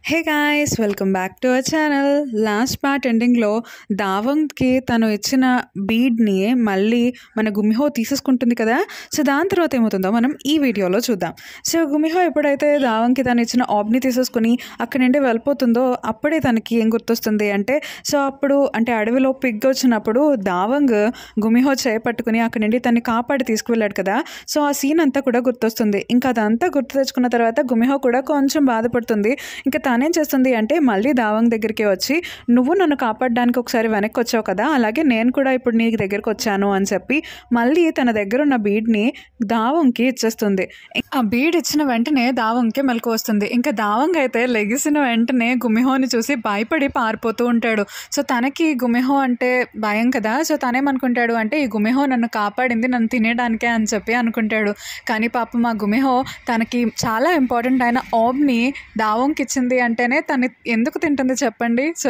Hey guys, welcome back to our channel. Last part ఎండింగ్లో దావంగ్కి తను ఇచ్చిన బీడ్ని మళ్ళీ మన గుమిహో తీసేసుకుంటుంది కదా. సో దాని తర్వాత ఏమవుతుందో మనం ఈ వీడియోలో చూద్దాం. సో గుమిహో ఎప్పుడైతే దావంగ్కి తను ఇచ్చిన ఆబ్ని తీసేసుకుని అక్కడి నుండి వెళ్ళిపోతుందో అప్పుడే తనకి ఏం గుర్తొస్తుంది అంటే, సో అప్పుడు అంటే అడవిలో పిగ్ వచ్చినప్పుడు దావంగ్ గుమిహో చేపట్టుకుని అక్కడి నుండి తన్ని కాపాడి తీసుకువెళ్ళాడు కదా. సో ఆ సీన్ అంతా కూడా గుర్తొస్తుంది. ఇంకా అదంతా గుర్తు తెచ్చుకున్న తర్వాత గుమిహో కూడా కొంచెం బాధపడుతుంది. ఇంకా తనేం చేస్తుంది అంటే మళ్ళీ దావంగ్ దగ్గరికి వచ్చి, నువ్వు నన్ను కాపాడడానికి ఒకసారి వెనక్కి వచ్చావు కదా, అలాగే నేను కూడా ఇప్పుడు నీ దగ్గరికి వచ్చాను అని చెప్పి మళ్ళీ తన దగ్గర ఉన్న బీడ్ని దావంగ్కి ఇచ్చేస్తుంది. ఆ బీడ్ ఇచ్చిన వెంటనే దావంగ్కి మెలకు వస్తుంది. ఇంకా దావంగ్ అయితే లెగిసిన వెంటనే గుమిహోని చూసి భయపడి పారిపోతూ ఉంటాడు. సో తనకి గుమిహో అంటే భయం కదా. సో తనేమనుకుంటాడు అంటే ఈ గుమిహో నన్ను కాపాడింది నన్ను తినేయడానికే అని చెప్పి అనుకుంటాడు. కానీ పాపం ఆ గుమిహో తనకి చాలా ఇంపార్టెంట్ అయిన ఆబ్ని దావంగ్కి ఇచ్చింది అంటేనే తను ఎందుకు తింటుంది చెప్పండి. సో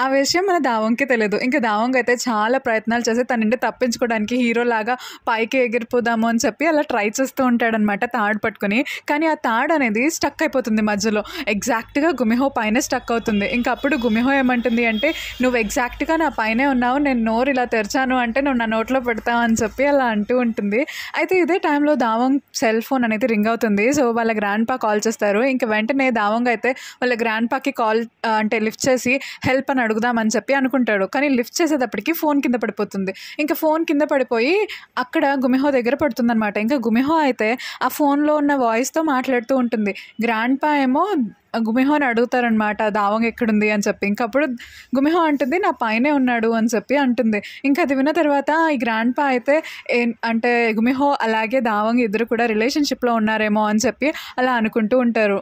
ఆ విషయం మన దావంగ్కి తెలియదు. ఇంకా దావంగ్ అయితే చాలా ప్రయత్నాలు చేసి తన నుండి తప్పించుకోవడానికి హీరోలాగా పైకి ఎగిరిపోదాము అని చెప్పి అలా ట్రై చేస్తూ ఉంటాడనమాట తాడు పట్టుకుని. కానీ ఆ తాడు అనేది స్టక్ అయిపోతుంది మధ్యలో, ఎగ్జాక్ట్గా గుమిహో పైన స్టక్ అవుతుంది. ఇంకా అప్పుడు గుమిహో ఏమంటుంది అంటే, నువ్వు ఎగ్జాక్ట్గా నా పైనే ఉన్నావు, నేను నోరు ఇలా తెరిచాను అంటే నువ్వు నా నోట్లో పెడతావు అని చెప్పి అలా అంటూ ఉంటుంది. అయితే ఇదే టైంలో దావంగ్ సెల్ ఫోన్ అనేది రింగ్ అవుతుంది. సో వాళ్ళ గ్రాండ్ పా కాల్ చేస్తారు. ఇంకా వెంటనే దావంగ్ అయితే వాళ్ళ గ్రాండ్ పాకి కాల్ అంటే లిఫ్ట్ చేసి హెల్ప్ అని అడుగుదామని చెప్పి అనుకుంటాడు. కానీ లిఫ్ట్ చేసేటప్పటికి ఫోన్ కింద పడిపోతుంది. ఇంకా ఫోన్ కింద పడిపోయి అక్కడ గుమిహో దగ్గర పడుతుంది అనమాట. ఇంకా గుమిహో అయితే ఆ ఫోన్లో ఉన్న వాయిస్తో మాట్లాడుతూ ఉంటుంది. గ్రాండ్ పా ఏమో గుమిహోని అడుగుతారనమాట దావంగ్ ఎక్కడుంది అని చెప్పి. ఇంకప్పుడు గుమిహో అంటుంది నా పైనే ఉన్నాడు అని చెప్పి అంటుంది. ఇంకా అది విన్న తర్వాత ఈ గ్రాండ్ పా అయితే అంటే గుమిహో అలాగే దావంగ్ ఇద్దరు కూడా రిలేషన్షిప్లో ఉన్నారేమో అని చెప్పి అలా అనుకుంటూ ఉంటారు.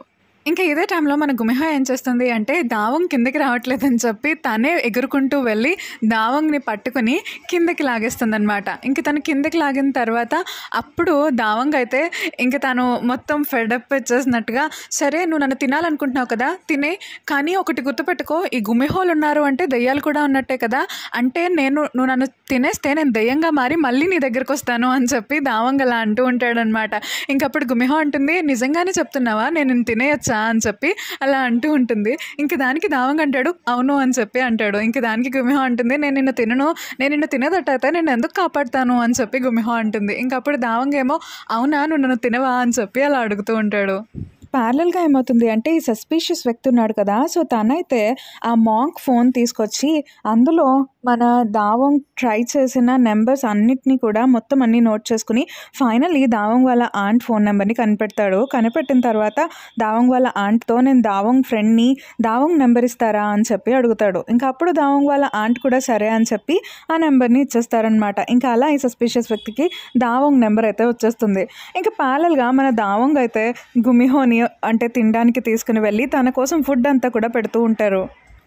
ఇంకా ఇదే టైంలో మన గుమిహో ఏం చేస్తుంది అంటే దావంగ్ కిందకి రావట్లేదని చెప్పి తనే ఎగురుకుంటూ వెళ్ళి దావంగ్ని పట్టుకుని కిందకి లాగేస్తుంది అనమాట. ఇంక తను కిందకి లాగిన తర్వాత అప్పుడు దావంగ్ అయితే ఇంక తను మొత్తం ఫెడప్ ఇచ్చేసినట్టుగా, సరే నువ్వు నన్ను తినాలనుకుంటున్నావు కదా తినే, కానీ ఒకటి గుర్తుపెట్టుకో, ఈ గుమిహోలు ఉన్నారు అంటే దెయ్యాలు కూడా ఉన్నట్టే కదా, అంటే నువ్వు నన్ను తినేస్తే నేను దెయ్యంగా మారి మళ్ళీ నీ దగ్గరకు వస్తాను అని చెప్పి దావంగ్ అలా అంటూ ఉంటాడనమాట. ఇంకప్పుడు గుమిహో అంటుంది, నిజంగానే చెప్తున్నావా, నేను తినేయచ్చా అని చెప్పి అలా అంటూ ఉంటుంది. ఇంక దానికి దావంగ్ అంటాడు, అవును అని చెప్పి అంటాడు. ఇంక దానికి గుమిహో అంటుంది, నేను నిన్ను తినేదట్టయితే నేను ఎందుకు కాపాడుతాను అని చెప్పి గుమిహో అంటుంది. ఇంకప్పుడు దావంగ్ ఏమో, అవునా నువ్వు నన్ను తినవా అని చెప్పి అలా అడుగుతూ ఉంటాడు. ప్యారలల్గా ఏమవుతుంది అంటే ఈ సస్పీషియస్ వ్యక్తి ఉన్నాడు కదా, సో తనైతే ఆ మాంక్ ఫోన్ తీసుకొచ్చి అందులో మన దావంగ్ ట్రై చేసిన నెంబర్స్ అన్నిటినీ కూడా మొత్తం అన్నీ నోట్ చేసుకుని ఫైనల్లీ దావంగ్ వాళ్ళ ఆంట్ ఫోన్ నెంబర్ని కనిపెడతాడు. కనిపెట్టిన తర్వాత దావంగ్ వాళ్ళ ఆంట్తో నేను దావంగ్ ఫ్రెండ్ని, దావంగ్ నెంబర్ ఇస్తారా అని చెప్పి అడుగుతాడు. ఇంకా అప్పుడు దావంగ్ వాళ్ళ ఆంట్ కూడా సరే అని చెప్పి ఆ నెంబర్ని ఇచ్చేస్తారనమాట. ఇంకా అలా ఈ సస్పీషియస్ వ్యక్తికి దావంగ్ నెంబర్ అయితే వచ్చేస్తుంది. ఇంకా ప్యారలల్గా మన దావంగ్ అయితే గుమిహోని అంటే తినడానికి తీసుకుని వెళ్ళి తన కోసం ఫుడ్ అంతా కూడా పెడుతూ ఉంటారు.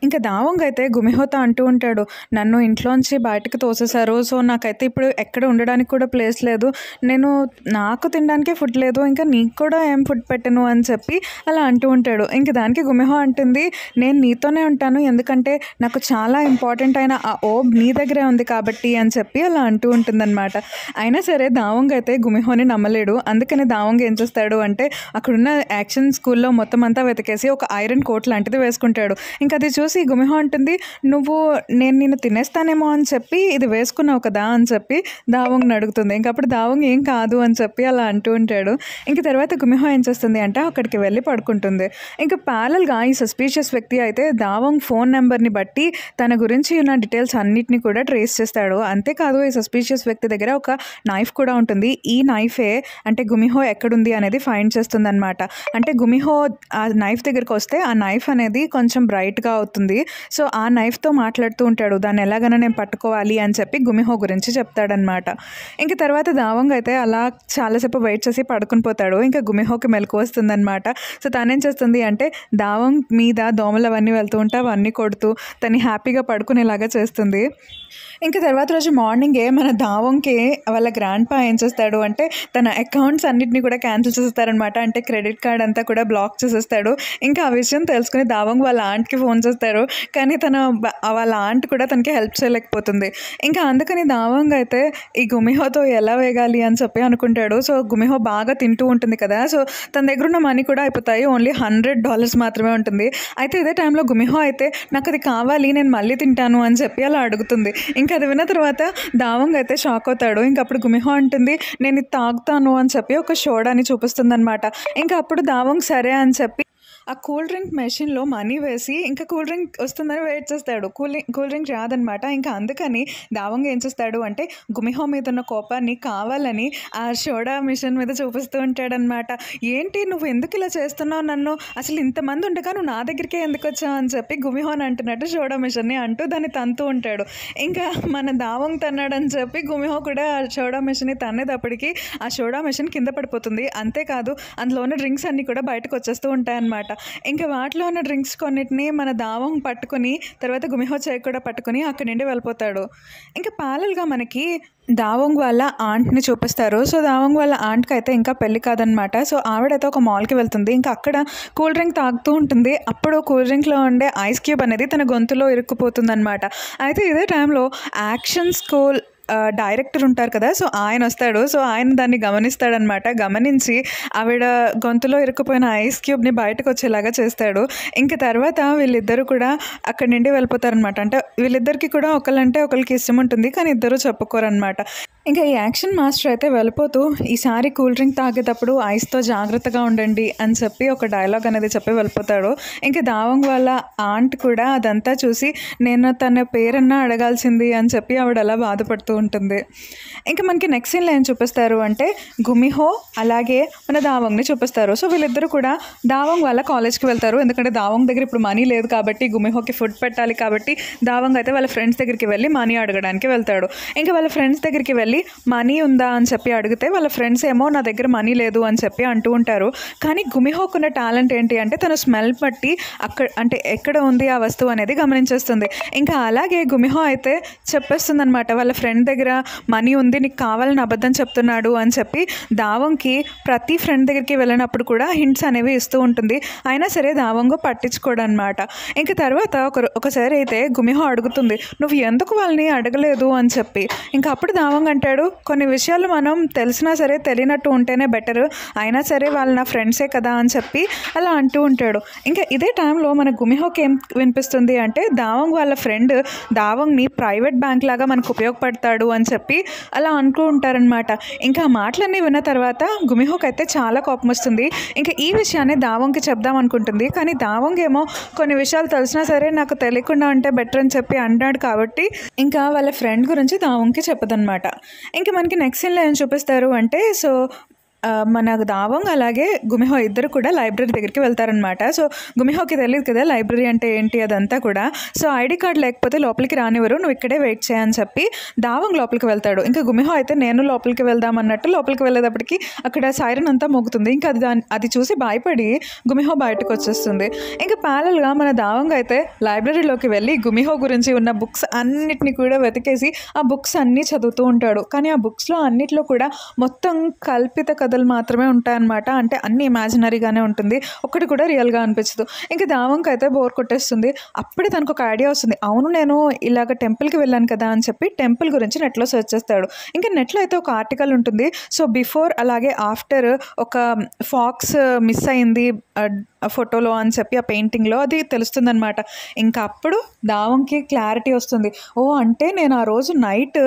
ఇంకా దావంగ్ అయితే గుమిహోతో అంటూ ఉంటాడు, నన్ను ఇంట్లోంచి బయటకు తోసేశారు, సో నాకైతే ఇప్పుడు ఎక్కడ ఉండడానికి కూడా ప్లేస్ లేదు, నాకు తినడానికే ఫుడ్ లేదు, ఇంకా నీకు కూడా ఏం ఫుడ్ పెట్టను అని చెప్పి అలా అంటూ ఉంటాడు. ఇంకా దానికి గుమిహో అంటుంది, నేను నీతోనే ఉంటాను, ఎందుకంటే నాకు చాలా ఇంపార్టెంట్ అయిన ఆ ఓబ్ నీ దగ్గరే ఉంది కాబట్టి అని చెప్పి అలా అంటూ ఉంటుందన్నమాట. అయినా సరే దావంగ్ అయితే గుమిహోని నమ్మలేడు. అందుకని దావంగ్ ఏం చేస్తాడు అంటే అక్కడున్న యాక్షన్ స్కూల్లో మొత్తం అంతా వెతికేసి ఒక ఐరన్ కోట్ లాంటిది వేసుకుంటాడు. ఇంకా అది చూసి గుమిహో అంటుంది, నేను నిన్ను తినేస్తానేమో అని చెప్పి ఇది వేసుకున్నావు కదా అని చెప్పి దావంగ్ని అడుగుతుంది. ఇంకప్పుడు దావంగ్ ఏం కాదు అని చెప్పి అలా అంటూ ఉంటాడు. ఇంక తర్వాత గుమిహో ఏం చేస్తుంది అంటే అక్కడికి వెళ్ళి పడుకుంటుంది. ఇంకా ప్యారలల్గా ఈ సస్పీషియస్ వ్యక్తి అయితే దావంగ్ ఫోన్ నెంబర్ని బట్టి తన గురించి ఉన్న డీటెయిల్స్ అన్నిటిని కూడా ట్రేస్ చేస్తాడు. అంతేకాదు ఈ సస్పీషియస్ వ్యక్తి దగ్గర ఒక నైఫ్ కూడా ఉంటుంది. ఈ నైఫే అంటే గుమిహో ఎక్కడుంది అనేది ఫైండ్ చేస్తుంది అనమాట. అంటే గుమిహో ఆ నైఫ్ దగ్గరికి వస్తే ఆ నైఫ్ అనేది కొంచెం బ్రైట్గా అవుతుంది. సో ఆ నైఫ్తో మాట్లాడుతూ ఉంటాడు, దాన్ని ఎలాగైనా నేను పట్టుకోవాలి అని చెప్పి గుమిహో గురించి చెప్తాడనమాట. ఇంక తర్వాత దావంగ్ అయితే అలా చాలాసేపు వెయిట్ చేసి పడుకుని పోతాడు. ఇంకా గుమిహోకి మెలకు వస్తుందన్నమాట. సో తనేం చేస్తుంది అంటే దావంగ్ మీద దోమలు అవన్నీ వెళ్తూ ఉంటే అవన్నీ కొడుతూ తను హ్యాపీగా పడుకునేలాగా చేస్తుంది. ఇంకా తర్వాత రోజు మార్నింగే మన దావంగ్కి వాళ్ళ గ్రాండ్ పా ఏం చేస్తాడు అంటే తన అకౌంట్స్ అన్నిటిని కూడా క్యాన్సిల్ చేసేస్తారనమాట. అంటే క్రెడిట్ కార్డ్ అంతా కూడా బ్లాక్ చేసేస్తాడు. ఇంకా ఆ విషయం తెలుసుకుని దావంగ్ వాళ్ళ ఆంట్కి ఫోన్ చేస్తాడు. చేస్తారు. కానీ వాళ్ళ ఆంట్ కూడా తనకి హెల్ప్ చేయలేకపోతుంది. ఇంకా అందుకని దావంగ్ అయితే ఈ గుమిహోతో ఎలా వేగాలి అని చెప్పి అనుకుంటాడు. సో గుమిహో బాగా తింటూ ఉంటుంది కదా, సో తన దగ్గర ఉన్న మనీ కూడా అయిపోతాయి. ఓన్లీ $100 మాత్రమే ఉంటుంది. అయితే ఇదే టైంలో గుమిహో అయితే నాకు అది కావాలి, నేను మళ్ళీ తింటాను అని చెప్పి అలా అడుగుతుంది. ఇంకా అది విన్న తర్వాత దావంగ్ అయితే షాక్ అవుతాడు. ఇంక అప్పుడు గుమిహో అంటుంది, నేను ఇది తాగుతాను అని చెప్పి ఒక సోడాని చూపిస్తుంది అనమాట. ఇంకా అప్పుడు దావంగ్ సరే అని చెప్పి ఆ కూల్ డ్రింక్ మెషిన్లో మనీ వేసి ఇంకా కూల్ డ్రింక్ వస్తుందని వెయిట్ చేస్తాడు. కూల్ డ్రింక్ రాదనమాట. ఇంకా అందుకని దావంగ్ ఏం చేస్తాడు అంటే గుమిహో మీద ఉన్న కోపాన్ని కావాలని ఆ సోడా మిషన్ మీద చూపిస్తూ ఉంటాడనమాట. ఏంటి నువ్వు ఎందుకు ఇలా చేస్తున్నావు, నన్ను అసలు ఇంతమంది ఉండగా నువ్వు నా దగ్గరికే ఎందుకు వచ్చావు అని చెప్పి గుమిహోని అంటున్నట్టు సోడా మిషన్ని అంటూ దాన్ని తంతూ ఉంటాడు. ఇంకా మన దావంగ్ తన్నాడని చెప్పి గుమిహో కూడా ఆ సోడా మిషన్ని తన్నేటప్పటికి ఆ సోడా మిషన్ కింద పడిపోతుంది. అంతేకాదు అందులో ఉన్న డ్రింక్స్ అన్నీ కూడా బయటకు వచ్చేస్తూ ఉంటాయన్నమాట. ఇంకా వాటిలో ఉన్న డ్రింక్స్ కొన్నిటిని మన దావంగ్ పట్టుకుని తర్వాత గుమిహో చేయి కూడా పట్టుకుని అక్కడి నుండి వెళ్ళిపోతాడు. ఇంకా ప్యారల్గా మనకి దావంగ్ వాళ్ళ ఆంట్ని చూపిస్తారు. సో దావంగ్ వాళ్ళ ఆంట్కి అయితే ఇంకా పెళ్ళి కాదనమాట. సో ఆవిడైతే ఒక మాల్కి వెళ్తుంది. ఇంకా అక్కడ కూల్ డ్రింక్ తాగుతూ ఉంటుంది. అప్పుడు కూల్ డ్రింక్లో ఉండే ఐస్ క్యూబ్ అనేది తన గొంతులో ఇరుక్కుపోతుంది అనమాట. అయితే ఇదే టైంలో యాక్షన్ స్కూల్ డైరెక్టర్ ఉంటారు కదా, సో ఆయన వస్తాడు. సో ఆయన దాన్ని గమనిస్తాడనమాట. గమనించి ఆవిడ గొంతులో ఇరుక్కుపోయిన ఐస్ క్యూబ్ని బయటకు వచ్చేలాగా చేస్తాడు. ఇంక తర్వాత వీళ్ళిద్దరూ కూడా అక్కడి నుండి వెళ్ళిపోతారనమాట. అంటే వీళ్ళిద్దరికి కూడా ఒకళ్ళంటే ఒకరికి ఇష్టం ఉంటుంది, కానీ ఇద్దరు చెప్పుకోరనమాట. ఇంకా ఈ యాక్షన్ మాస్టర్ అయితే వెళ్ళిపోతూ ఈసారి కూల్ డ్రింక్ తాగేటప్పుడు ఐస్తో జాగ్రత్తగా ఉండండి అని చెప్పి ఒక డైలాగ్ అనేది చెప్పి వెళ్ళిపోతాడు. ఇంకా దావంగ్ వాళ్ళ ఆంట్ కూడా అదంతా చూసి నేను తన పేరన్నా అడగాల్సింది అని చెప్పి ఆవిడ అలా బాధపడుతూ ఉంటుంది. ఇంకా మనకి నెక్స్ట్ సీన్లో ఏం చూపిస్తారు అంటే గుమిహో అలాగే మన దావంగ్ని చూపిస్తారు. సో వీళ్ళిద్దరూ కూడా దావంగ్ వాళ్ళ కాలేజ్కి వెళ్తారు. ఎందుకంటే దావంగ్ దగ్గర ఇప్పుడు మనీ లేదు కాబట్టి గుమిహోకి ఫుడ్ పెట్టాలి కాబట్టి దావంగ్ అయితే వాళ్ళ ఫ్రెండ్స్ దగ్గరికి వెళ్ళి మనీ అడగడానికి వెళ్తాడు. ఇంకా వాళ్ళ ఫ్రెండ్స్ దగ్గరికి వెళ్ళి మనీ ఉందా అని చెప్పి అడిగితే వాళ్ళ ఫ్రెండ్స్ ఏమో నా దగ్గర మనీ లేదు అని చెప్పి అంటూ ఉంటారు. కానీ గుమిహోకున్న టాలెంట్ ఏంటి అంటే తను స్మెల్ బట్టి అంటే ఎక్కడ ఉంది ఆ వస్తువు అనేది గమనించేస్తుంది. ఇంకా అలాగే గుమిహో అయితే చెప్పేస్తుంది అనమాట, వాళ్ళ ఫ్రెండ్ దగ్గర మనీ ఉంది, నీకు కావాలని అబద్ధం చెప్తున్నాడు అని చెప్పి దావంగ్కి ప్రతి ఫ్రెండ్ దగ్గరికి వెళ్ళినప్పుడు కూడా హింట్స్ అనేవి ఇస్తూ ఉంటుంది. అయినా సరే దావంగ్ పట్టించుకోడు అనమాట. ఇంకా తర్వాత ఒకసారి అయితే గుమిహో అడుగుతుంది, నువ్వు ఎందుకు వాళ్ళని అడగలేదు అని చెప్పి. ఇంకా అప్పుడు దావంగ్ అంటాడు, కొన్ని విషయాలు మనం తెలిసినా సరే తెలియనట్టు ఉంటేనే బెటర్, అయినా సరే వాళ్ళు నా ఫ్రెండ్సే కదా అని చెప్పి అలా అంటూ ఉంటాడు. ఇంకా ఇదే టైంలో మన గుమిహోకి ఏం వినిపిస్తుంది అంటే దావంగ్ వాళ్ళ ఫ్రెండ్ దావంగ్ని ప్రైవేట్ బ్యాంక్ లాగా మనకు ఉపయోగపడతాడు అని చెప్పి అలా అనుకుంటూ ఉంటారనమాట. ఇంకా ఆ మాటలన్నీ విన్న తర్వాత గుమిహోకి అయితే చాలా కోపం వస్తుంది. ఇంకా ఈ విషయాన్ని దావంగ్కి చెప్దాం అనుకుంటుంది. కానీ దావంగ్ ఏమో కొన్ని విషయాలు తెలిసినా సరే నాకు తెలియకుండా ఉంటే బెటర్ అని చెప్పి అన్నాడు కాబట్టి ఇంకా వాళ్ళ ఫ్రెండ్ గురించి దావంగ్కి చెప్పదనమాట. ఇంకా మనకి నెక్స్ట్ సీన్లో ఏం చూపిస్తారు అంటే సో మన దావంగ్ అలాగే గుమిహో ఇద్దరు కూడా లైబ్రరీ దగ్గరికి వెళ్తారనమాట. సో గుమిహోకి తెలియదు కదా లైబ్రరీ అంటే ఏంటి అదంతా కూడా. సో ఐడి కార్డ్ లేకపోతే లోపలికి రానివ్వరు, నువ్వు ఇక్కడే వెయిట్ చేయని చెప్పి దావంగ్ లోపలికి వెళ్తాడు. ఇంకా గుమిహో అయితే నేను లోపలికి వెళ్దాం అన్నట్టు లోపలికి వెళ్ళేటప్పటికి అక్కడ సైరన్ అంతా మోగుతుంది. ఇంకా అది చూసి భయపడి గుమిహో బయటకు వచ్చేస్తుంది. ఇంకా ప్యారల్గా మన దావంగ్ అయితే లైబ్రరీలోకి వెళ్ళి గుమిహో గురించి ఉన్న బుక్స్ అన్నిటిని కూడా వెతికేసి ఆ బుక్స్ అన్నీ చదువుతూ ఉంటాడు. కానీ ఆ బుక్స్లో అన్నిట్లో కూడా మొత్తం కల్పిత కథలు మాత్రమే ఉంటాయన్నమాట. అంటే అన్ని ఇమాజినరీగానే ఉంటుంది, ఒక్కటి కూడా రియల్గా అనిపించదు. ఇంకా దావంగ్ అయితే బోర్ కొట్టేస్తుంది. అప్పుడే తనకు ఒక ఐడియా వస్తుంది, అవును నేను ఇలాగ టెంపుల్కి వెళ్ళాను కదా అని చెప్పి టెంపుల్ గురించి నెట్లో సెర్చ్ చేస్తాడు. ఇంకా నెట్లో అయితే ఒక ఆర్టికల్ ఉంటుంది. సో బిఫోర్ అలాగే ఆఫ్టర్ ఒక ఫాక్స్ మిస్ అయింది ఫోటోలో అని చెప్పి ఆ పెయింటింగ్లో అది తెలుస్తుందనమాట. ఇంకా అప్పుడు దావంగ్కి క్లారిటీ వస్తుంది, ఓ అంటే నేను ఆ రోజు నైట్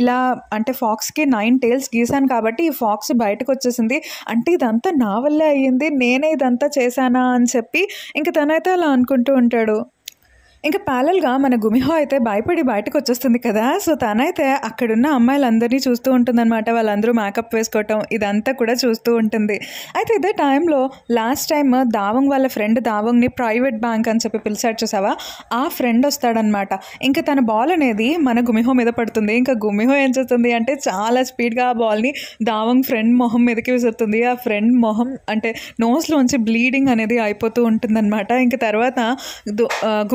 ఇలా అంటే ఫాక్స్కి 9 tails గీసాను కాబట్టి ఈ ఫాక్స్ బయటకు వచ్చేసింది, అంటే ఇదంతా నా వల్లే అయ్యింది, నేనే ఇదంతా చేశానా అని చెప్పి ఇంకా తనైతే అలా అనుకుంటూ ఉంటాడు. ఇంకా ప్యారల్గా మన గుమిహో అయితే భయపడి బయటకు వచ్చేస్తుంది కదా. సో తనైతే అక్కడున్న అమ్మాయిలందరినీ చూస్తూ ఉంటుందన్నమాట. వాళ్ళందరూ మేకప్ వేసుకోవటం ఇదంతా కూడా చూస్తూ ఉంటుంది. అయితే ఇదే టైంలో లాస్ట్ టైం దావంగ్ వాళ్ళ ఫ్రెండ్ దావంగ్ని ప్రైవేట్ బ్యాంక్ అని చెప్పి పిలిచాడు చూసావా, ఆ ఫ్రెండ్ వస్తాడనమాట. ఇంకా తన బాల్ అనేది మన గుమిహో మీద పడుతుంది. ఇంకా గుమిహో ఏం చేస్తుంది అంటే చాలా స్పీడ్గా ఆ బాల్ని దావంగ్ ఫ్రెండ్ మొహం మీదకి విసురుతుంది. ఆ ఫ్రెండ్ మొహం అంటే నోస్లోంచి బ్లీడింగ్ అనేది అయిపోతూ ఉంటుందన్నమాట. ఇంకా తర్వాత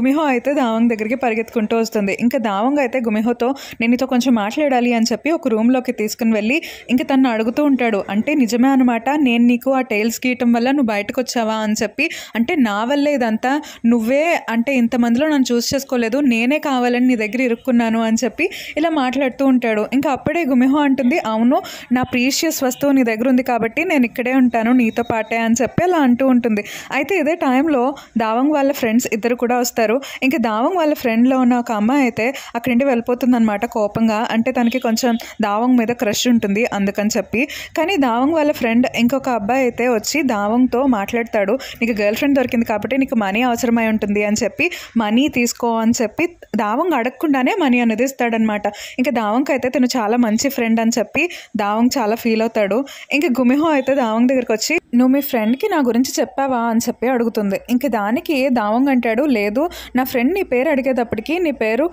గుమిహో అయితే దావంగ్ దగ్గరికి పరిగెత్తుకుంటూ వస్తుంది. ఇంకా దావంగ్ అయితే గుమిహోతో నేను నీతో కొంచెం మాట్లాడాలి అని చెప్పి ఒక రూమ్లోకి తీసుకుని వెళ్ళి ఇంకా తను అడుగుతూ ఉంటాడు, అంటే నిజమే అనమాట, నేను నీకు ఆ టైల్స్ గీయటం వల్ల నువ్వు బయటకు వచ్చావా అని చెప్పి, అంటే నా వల్లే ఇదంతా, నువ్వే అంటే ఇంతమందిలో నన్ను చూస్ చేసుకోలేదు, నేనే కావాలని నీ దగ్గర ఇరుక్కున్నాను అని చెప్పి ఇలా మాట్లాడుతూ ఉంటాడు. ఇంకా అప్పుడే గుమిహో అంటుంది, అవును నా ప్రీషియస్ వస్తువు నీ దగ్గర ఉంది కాబట్టి నేను ఇక్కడే ఉంటాను నీతో పాటే అని చెప్పి అలా అంటూ ఉంటుంది. అయితే ఇదే టైంలో దావంగ్ వాళ్ళ ఫ్రెండ్స్ ఇద్దరు కూడా వస్తారు. ఇంకా దావంగ్ వాళ్ళ ఫ్రెండ్లో ఉన్న ఒక అమ్మాయి అయితే అక్కడి నుండి వెళ్ళిపోతుందన్నమాట కోపంగా, అంటే తనకి కొంచెం దావంగ్ మీద క్రష్ ఉంటుంది అందుకని చెప్పి. కానీ దావంగ్ వాళ్ళ ఫ్రెండ్ ఇంకొక అబ్బాయి అయితే వచ్చి దావంగ్తో మాట్లాడతాడు, నీకు గర్ల్ ఫ్రెండ్ దొరికింది కాబట్టి నీకు మనీ అవసరమై ఉంటుంది అని చెప్పి మనీ తీసుకో అని చెప్పి దావంగ్ అడగకుండానే మనీ అనేది ఇస్తాడనమాట. ఇంకా దావంగ్ అయితే తను చాలా మంచి ఫ్రెండ్ అని చెప్పి దావంగ్ చాలా ఫీల్ అవుతాడు. ఇంకా గుమిహో అయితే దావంగ్ దగ్గరికి వచ్చి నువ్వు మీ ఫ్రెండ్కి నా గురించి చెప్పావా అని చెప్పి అడుగుతుంది. ఇంకా దానికి దావంగ్ అంటాడు, లేదు నా ఫ్రెండ్ నీ పేరు అడిగేటప్పటికి నీ పేరు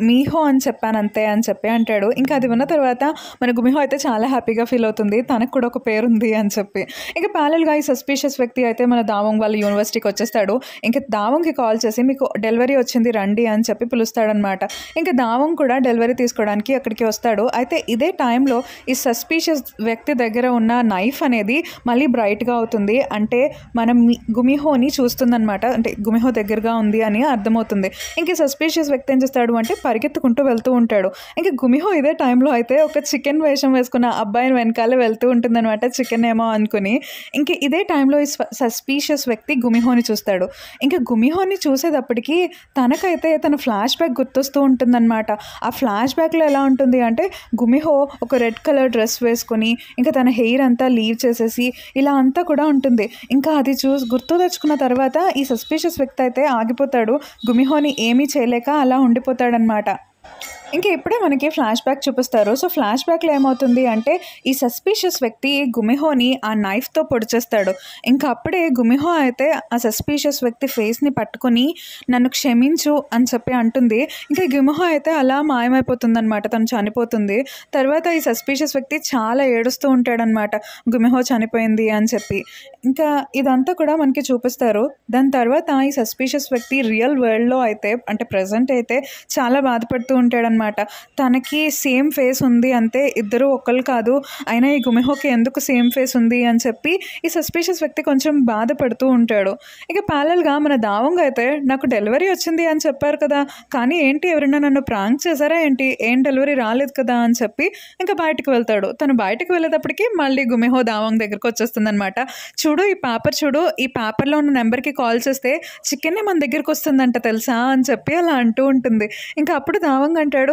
మీహో అని చెప్పాను అంతే అని చెప్పి అంటాడు. ఇంకా అది విన్న తర్వాత మన గుమిహో అయితే చాలా హ్యాపీగా ఫీల్ అవుతుంది, తనకు కూడా ఒక పేరు ఉంది అని చెప్పి. ఇంకా ప్యారల్గా ఈ సస్పీషియస్ వ్యక్తి అయితే మన దావంగ్ వాళ్ళ యూనివర్సిటీకి వచ్చేస్తాడు. ఇంకా దావంగ్కి కాల్ చేసి మీకు డెలివరీ వచ్చింది రండి అని చెప్పి పిలుస్తాడనమాట. ఇంకా దావంగ్ కూడా డెలివరీ తీసుకోవడానికి అక్కడికి వస్తాడు. అయితే ఇదే టైంలో ఈ సస్పీషియస్ వ్యక్తి దగ్గర ఉన్న నైఫ్ అనేది మళ్ళీ బ్రైట్గా అవుతుంది, అంటే మనం గుమిహోని చూస్తుందన్నమాట, అంటే గుమిహో దగ్గరగా ఉంది అని అర్థమవుతుంది. ఇంక సస్పీషియస్ వ్యక్తి ఏం చేస్తాడు అంటే పరిగెత్తుకుంటూ వెళ్తూ ఉంటాడు. ఇంకా గుమిహో ఇదే టైంలో అయితే ఒక చికెన్ వేషం వేసుకున్న అబ్బాయిని వెనకాలే వెళ్తూ ఉంటుందన్నమాట, చికెన్ ఏమో అనుకుని. ఇంక ఇదే టైంలో ఈ సస్పీషియస్ వ్యక్తి గుమిహోని చూస్తాడు. ఇంకా గుమిహోని చూసేటప్పటికి తనకైతే తన ఫ్లాష్ బ్యాక్ గుర్తొస్తూ ఉంటుందన్నమాట. ఆ ఫ్లాష్ బ్యాక్లో ఎలా ఉంటుంది అంటే గుమిహో ఒక రెడ్ కలర్ డ్రెస్ వేసుకొని ఇంకా తన హెయిర్ అంతా లీవ్ చేసేసి ఇలా అంతా కూడా ఉంటుంది. ఇంకా అది గుర్తు తెచ్చుకున్న తర్వాత ఈ సస్పీషియస్ వ్యక్తి అయితే ఆగిపోతాడు, గుమిహోని ఏమీ చేయలేక అలా ఉండిపోతాడనమాట. ఇంకా ఇప్పుడే మనకి ఫ్లాష్ బ్యాక్ చూపిస్తారు. సో ఫ్లాష్ బ్యాక్లో ఏమవుతుంది అంటే ఈ సస్పీషియస్ వ్యక్తి గుమిహోని ఆ నైఫ్తో పొడిచేస్తాడు. ఇంకా అప్పుడే గుమిహో అయితే ఆ సస్పీషియస్ వ్యక్తి ఫేస్ని పట్టుకొని నన్ను క్షమించు అని చెప్పి అంటుంది. ఇంకా గుమిహో అయితే అలా మాయమైపోతుంది అనమాట, తను చనిపోతుంది. తర్వాత ఈ సస్పీషియస్ వ్యక్తి చాలా ఏడుస్తూ ఉంటాడనమాట, గుమిహో చనిపోయింది అని చెప్పి. ఇంకా ఇదంతా కూడా మనకి చూపిస్తారు. దాని తర్వాత ఈ సస్పీషియస్ వ్యక్తి రియల్ వరల్డ్లో అయితే అంటే ప్రజెంట్ అయితే చాలా బాధపడుతూ ఉంటాడనమాట. తనకి సేమ్ ఫేస్ ఉంది అంతే, ఇద్దరు ఒకళ్ళు కాదు, అయినా ఈ గుమిహోకి ఎందుకు సేమ్ ఫేస్ ఉంది అని చెప్పి ఈ సస్పీషియస్ వ్యక్తి కొంచెం బాధపడుతూ ఉంటాడు. ఇక ప్యారల్గా మన దావంగ్ అయితే నాకు డెలివరీ వచ్చింది అని చెప్పారు కదా, కానీ ఏంటి ఎవరైనా నన్ను ప్రాంక్ చేశారా ఏంటి, ఏం డెలివరీ రాలేదు కదా అని చెప్పి ఇంకా బయటకు వెళ్తాడు. తను బయటకు వెళ్ళేటప్పటికి మళ్ళీ గుమిహో దావంగ్ దగ్గరకు వచ్చేస్తుంది అనమాట. చూడు ఈ పేపర్ చూడు, ఈ పేపర్లో ఉన్న నెంబర్కి కాల్ చేస్తే చికెన్నే మన దగ్గరికి వస్తుందంట తెలుసా అని చెప్పి అలా అంటూ ఉంటుంది. ఇంకా అప్పుడు దావంగ్ అంటాడు,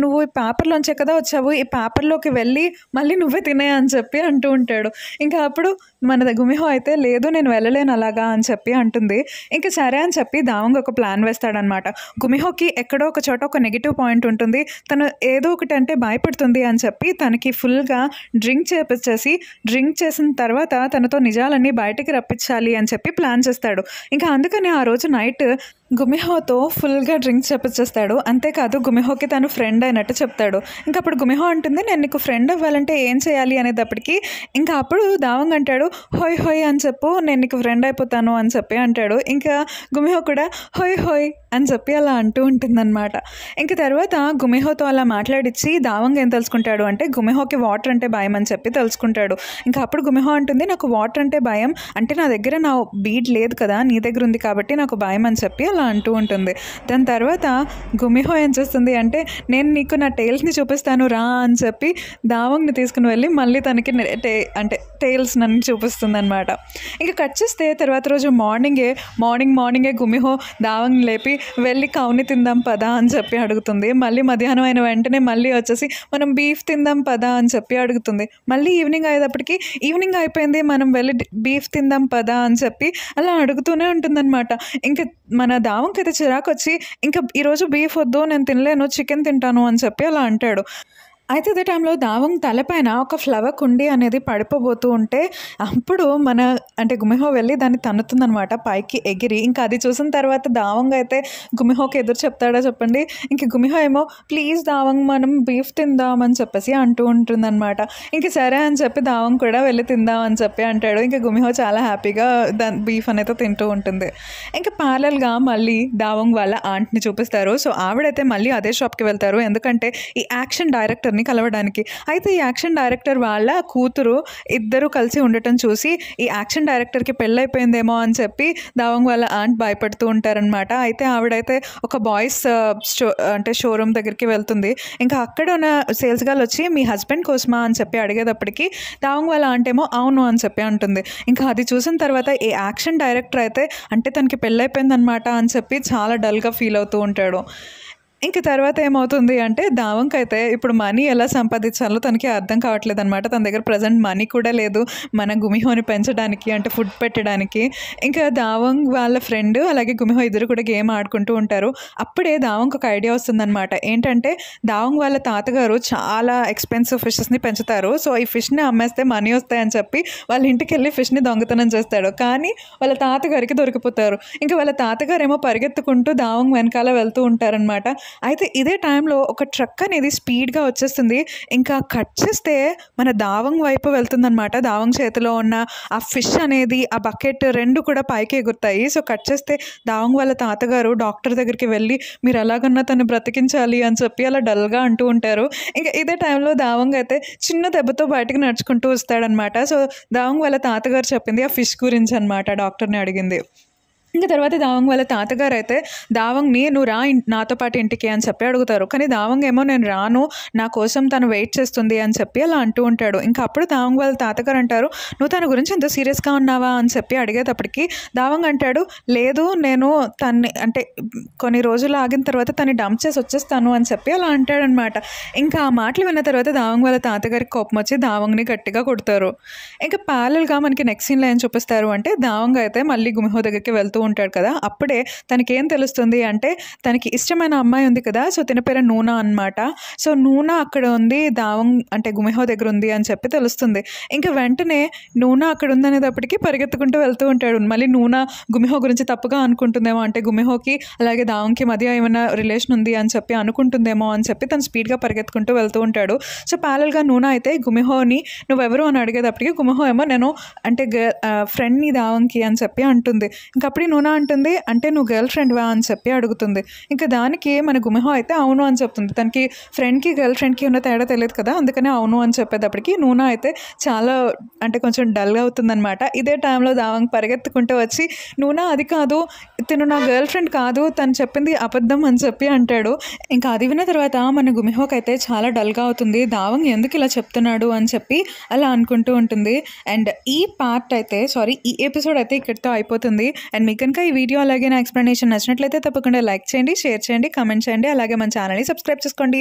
నువ్వు ఈ పేపర్లోంచే కదా వచ్చావు, ఈ పేపర్లోకి వెళ్ళి మళ్ళీ నువ్వే తినే అని చెప్పి అంటూ ఉంటాడు. ఇంకా అప్పుడు మన గుమిహో అయితే లేదు నేను వెళ్ళలేను అలాగా అని చెప్పి అంటుంది. ఇంకా సరే అని చెప్పి దావంగ్ ఒక ప్లాన్ వేస్తాడనమాట. గుమిహోకి ఎక్కడో ఒక చోట ఒక నెగిటివ్ పాయింట్ ఉంటుంది, తను ఏదో ఒకటి అంటే భయపడుతుంది అని చెప్పి తనకి ఫుల్గా డ్రింక్ చేసిన తర్వాత తనతో నిజాలన్నీ బయటికి రప్పించాలి అని చెప్పి ప్లాన్ చేస్తాడు. ఇంకా అందుకని ఆ రోజు నైట్ గుమిహోతో ఫుల్గా డ్రింక్ చేపించేస్తాడు. అంతేకాదు గుమిహోకి తను ఫ్రెండ్ అయినట్టు చెప్తాడు. ఇంకా అప్పుడు గుమిహో అంటుంది నేను నీకు ఫ్రెండ్ అవ్వాలంటే ఏం చేయాలి అనేటప్పటికి ఇంకా అప్పుడు దావంగ్ అంటాడు హోయ్ హోయ్ అని చెప్పు, నేను నీకు ఫ్రెండ్ అయిపోతాను అని చెప్పి అంటాడు. ఇంకా గుమిహో కూడా హోయ్ హోయ్ అని చెప్పి అలా అంటూ ఉంటుందన్నమాట. ఇంకా తర్వాత గుమిహోతో అలా మాట్లాడించి దావంగ్ ఏం తెలుసుకుంటాడు అంటే గుమిహోకి వాటర్ అంటే భయం అని చెప్పి తెలుసుకుంటాడు. ఇంకా అప్పుడు గుమిహో అంటుంది నాకు వాటర్ అంటే భయం అంటే నా దగ్గర నా బీడ్ లేదు కదా, నీ దగ్గర ఉంది కాబట్టి నాకు భయం అని చెప్పి అలా అంటూ ఉంటుంది. దాని తర్వాత గుమిహో ఏం చేస్తుంది అంటే నేను నీకు నా టైల్స్ని చూపిస్తాను రా అని చెప్పి దావంగ్ని తీసుకుని వెళ్ళి మళ్ళీ తనకి అంటే టైల్స్ నన్ను చూపిస్తుంది అనమాట. ఇంకా కట్ చేస్తే తర్వాత రోజు మార్నింగే గుమిహో దావంగ్ని లేపి వెళ్ళి కౌని తిందాం పదా అని చెప్పి అడుగుతుంది. మళ్ళీ మధ్యాహ్నం అయిన వెంటనే మళ్ళీ వచ్చేసి మనం బీఫ్ తిందాం పదా అని చెప్పి అడుగుతుంది. మళ్ళీ ఈవినింగ్ అయ్యేటప్పటికి ఈవినింగ్ అయిపోయింది మనం వెళ్ళి బీఫ్ తిందాం పదా అని చెప్పి అలా అడుగుతూనే ఉంటుందన్నమాట. ఇంకా మన దావంకి అయితే చిరాకు వచ్చి ఇంకా ఈరోజు బీఫ్ వద్దు నేను తినలేను చికెన్ తింటాను అని చెప్పి అలా అంటాడు. అయితే అదే టైంలో దావంగ్ తలపైన ఒక ఫ్లవర్ కుండీ అనేది పడిపోబోతూ ఉంటే అప్పుడు అంటే గుమిహో వెళ్ళి దాన్ని తన్నుతుందనమాట పైకి ఎగిరి. ఇంకా అది చూసిన తర్వాత దావంగ్ అయితే గుమిహోకి ఎదురు చెప్తాడా చెప్పండి. ఇంక గుమిహో ఏమో ప్లీజ్ దావంగ్ మనం బీఫ్ తిందాం అని చెప్పేసి అంటూ ఉంటుందన్నమాట. ఇంక సరే అని చెప్పి దావంగ్ కూడా వెళ్ళి తిందాం అని చెప్పి అంటాడు. ఇంకా గుమిహో చాలా హ్యాపీగా బీఫ్ అనేది తింటూ ఉంటుంది. ఇంకా ప్యారల్గా మళ్ళీ దావంగ్ వాళ్ళ ఆంట్ని చూపిస్తారు. సో ఆవిడైతే మళ్ళీ అదే షాప్కి వెళ్తారు, ఎందుకంటే ఈ యాక్షన్ డైరెక్టర్ని కలవడానికి. అయితే ఈ యాక్షన్ డైరెక్టర్ వాళ్ళ కూతురు ఇద్దరు కలిసి ఉండటం చూసి ఈ యాక్షన్ డైరెక్టర్కి పెళ్ళైపోయిందేమో అని చెప్పి దావంగ్ వాళ్ళ ఆంట్ భయపడుతూ ఉంటారనమాట. అయితే ఆవిడైతే ఒక బాయ్స్ షోరూమ్ దగ్గరికి వెళ్తుంది. ఇంకా అక్కడ ఉన్న సేల్స్ గర్ల్ వచ్చి మీ హస్బెండ్ కోసమా అని చెప్పి అడిగేటప్పటికి దావంగ్ వాళ్ళ ఆంట్ ఏమో అవును అని చెప్పి అంటుంది. ఇంకా అది చూసిన తర్వాత ఈ యాక్షన్ డైరెక్టర్ అయితే అంటే తనకి పెళ్ళైపోయిందనమాట అని చెప్పి చాలా డల్గా ఫీల్ అవుతూ ఉంటాడు. ఇంక తర్వాత ఏమవుతుంది అంటే దావంగ్ అయితే ఇప్పుడు మనీ ఎలా సంపాదించాలో తనకి అర్థం కావట్లేదు అనమాట. తన దగ్గర ప్రజెంట్ మనీ కూడా లేదు మన గుమిహోని పెంచడానికి, అంటే ఫుడ్ పెట్టడానికి. ఇంకా దావంగ్ వాళ్ళ ఫ్రెండ్ అలాగే గుమిహో ఇద్దరు కూడా గేమ్ ఆడుకుంటూ ఉంటారు. అప్పుడే దావంగ్ ఒక ఐడియా వస్తుందన్నమాట. ఏంటంటే దావంగ్ వాళ్ళ తాతగారు చాలా ఎక్స్పెన్సివ్ ఫిషెస్ని పెంచుతారు. సో ఈ ఫిష్ని అమ్మేస్తే మనీ వస్తాయని చెప్పి వాళ్ళ ఇంటికి వెళ్ళి ఫిష్ని దొంగతనం చేస్తాడు. కానీ వాళ్ళ తాతగారికి దొరికిపోతారు. ఇంకా వాళ్ళ తాతగారు ఏమో పరిగెత్తుకుంటూ దావంగ్ వెనకాల వెళ్తూ ఉంటారనమాట. అయితే ఇదే టైంలో ఒక ట్రక్ అనేది స్పీడ్గా వచ్చేస్తుంది. ఇంకా కట్ చేస్తే మన దావంగ్ వైపు వెళ్తుందనమాట. దావంగ్ చేతిలో ఉన్న ఆ ఫిష్ అనేది ఆ బకెట్ రెండు కూడా పైకి ఎగురుతాయి. సో కట్ చేస్తే దావంగ్ వాళ్ళ తాతగారు డాక్టర్ దగ్గరికి వెళ్ళి మీరు ఎలాగన్నా తను బ్రతికించాలి అని చెప్పి అలా డల్గా అంటూ ఉంటారు. ఇంకా ఇదే టైంలో దావంగ్ అయితే చిన్న దెబ్బతో బయటకు నడుచుకుంటూ వస్తాడనమాట. సో దావంగ్ వాళ్ళ తాతగారు చెప్పింది ఆ ఫిష్ గురించి అనమాట, డాక్టర్ని అడిగింది. ఇంకా తర్వాత దావంగ్ వాళ్ళ తాతగారు అయితే దావంగ్ని నువ్వు రా నాతో పాటు ఇంటికి అని చెప్పి అడుగుతారు. కానీ దావంగ్ ఏమో నేను రాను, నా కోసం తను వెయిట్ చేస్తుంది అని చెప్పి అలా అంటూ ఉంటాడు. ఇంకా అప్పుడు దావంగ్ వాళ్ళ తాతగారు అంటారు నువ్వు తన గురించి ఎంత సీరియస్గా ఉన్నావా అని చెప్పి అడిగేటప్పటికి దావంగ్ అంటాడు లేదు నేను తన్ని అంటే కొన్ని రోజులు ఆగిన తర్వాత తను డంప్ చేసి వచ్చేస్తాను అని చెప్పి అలా అంటాడనమాట. ఇంకా ఆ మాటలు విన్న తర్వాత దావంగ్ వాళ్ళ తాతగారికి కోపం వచ్చి దావంగ్ని గట్టిగా కొడతారు. ఇంకా ప్యారల్గా మనకి నెక్స్ట్ సీన్లో ఏం చూపిస్తారు అంటే దావంగ్ అయితే మళ్ళీ గుమిహో దగ్గరికి వెళ్తూ ఉంటాడు కదా. అప్పుడే తనకేం తెలుస్తుంది అంటే తనకి ఇష్టమైన అమ్మాయి ఉంది కదా, సో తన పేరు నూనా అనమాట. సో నూనా అక్కడ ఉంది, దావంగ్ అంటే గుమిహో దగ్గర ఉంది అని చెప్పి తెలుస్తుంది. ఇంకా వెంటనే నూనా అక్కడ ఉంది అనేటప్పటికీ పరిగెత్తుకుంటూ వెళ్తూ ఉంటాడు. మళ్ళీ నూనా గుమిహో గురించి తప్పుగా అనుకుంటుందేమో, అంటే గుమిహోకి అలాగే దావంగ్కి మధ్య ఏమైనా రిలేషన్ ఉంది అని చెప్పి అనుకుంటుందేమో అని చెప్పి తను స్పీడ్గా పరిగెత్తుకుంటూ వెళ్తూ ఉంటాడు. సో ప్యారల్గా నూనా అయితే గుమిహోని నువ్వెవరు అని అడిగేటప్పటికి గుమిహో ఏమో నేను అంటే ఫ్రెండ్ని దావంగ్కి అని చెప్పి అంటుంది. ఇంకప్పుడు నూనా అంటుంది అంటే నువ్వు గర్ల్ ఫ్రెండ్వా అని చెప్పి అడుగుతుంది. ఇంకా దానికి మన గుమిహో అయితే అవును అని చెప్తుంది. తనకి ఫ్రెండ్కి గర్ల్ ఫ్రెండ్కి ఉన్న తేడా తెలియదు కదా, అందుకనే అవును అని చెప్పేటప్పటికి నూనా అయితే చాలా అంటే కొంచెం డల్గా అవుతుందన్నమాట. ఇదే టైంలో దావంగ్ పరిగెత్తుకుంటూ వచ్చి నూనా అది కాదు, తిను నా గర్ల్ ఫ్రెండ్ కాదు, తను చెప్పింది అబద్ధం అని చెప్పి అంటాడు. ఇంకా అది విన్న తర్వాత మన గుమిహోకి అయితే చాలా డల్గా అవుతుంది. దావంగ్ ఎందుకు ఇలా చెప్తున్నాడు అని చెప్పి అలా అనుకుంటూ ఉంటుంది. అండ్ ఈ ఎపిసోడ్ అయితే ఇక్కడితో అయిపోతుంది. అండ్ మీకు కనుక ఈ వీడియో అలాగే నా ఎక్స్ప్లెనేషన్ నచ్చినట్లయితే తప్పకుండా లైక్ చేయండి, షేర్ చేయండి, కామెంట్ చేయండి, అలాగే మన ఛానల్ని సబ్స్క్రైబ్ చేసుకోండి.